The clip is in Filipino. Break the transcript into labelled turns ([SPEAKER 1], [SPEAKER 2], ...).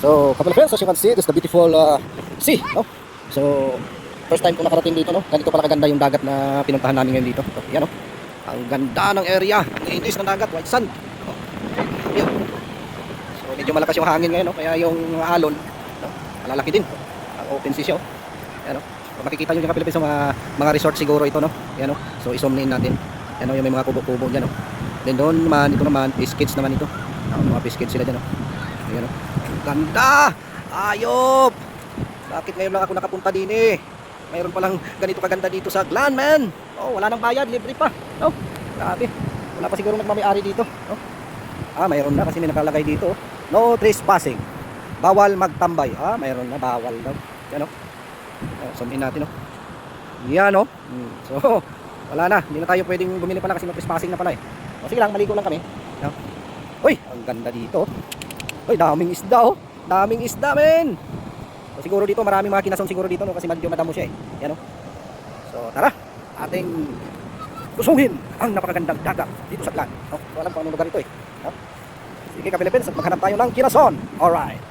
[SPEAKER 1] So, couple of friends, as you can see, this is the beautiful sea, no? So, first time ko nakarating dito, no? Ganito pala kaganda yung dagat na pinuntahan namin ngayon dito. So, yan, no? Ang ganda ng area, ang linis ng dagat, white sand. Oh, yan. So, medyo malakas yung hangin ngayon, no? Kaya yung alon, no? Malalaki din. Ang open sea siya, oh. Yan, no? So, makikita nyo yung kapilipin sa mga resort siguro ito, no? Yan, no? So, i-zoom in natin. Yan, no? Yung may mga kubo-kubo dyan, no? Then doon naman, ito naman, fish kids naman ito. Mga fish kids sila dyan, no? Ayan, no? Ganda! Ayop! Bakit ngayon lang ako nakapunta din eh? Mayroon palang ganito kaganda dito sa Glan, man! Oh, wala nang bayad, libre pa. No? Grabe. Wala pa siguro nagmamay-ari dito. No? Mayroon na kasi may nakalagay dito. No trespassing. Bawal magtambay. Mayroon na, bawal daw. Yan, no? Zoom in natin, no? Yan, no? So, wala na. Hindi na tayo pwedeng bumili pala kasi no trespassing na pala eh. O, sige lang, maligo lang kami. No? Uy, ang ganda dito. Uy, daming isda, oh. Daming isda, men. So, siguro dito, maraming mga kinason siguro dito, no? Kasi medyo madamo siya, eh. Yan, no? So, tara. Ating lusungin ang napakagandang dagat dito sa Glan. No? So, alam ko anong lugar ito, eh. No? Sige, ka-Philippines, at maghanap tayo ng kinason. Alright.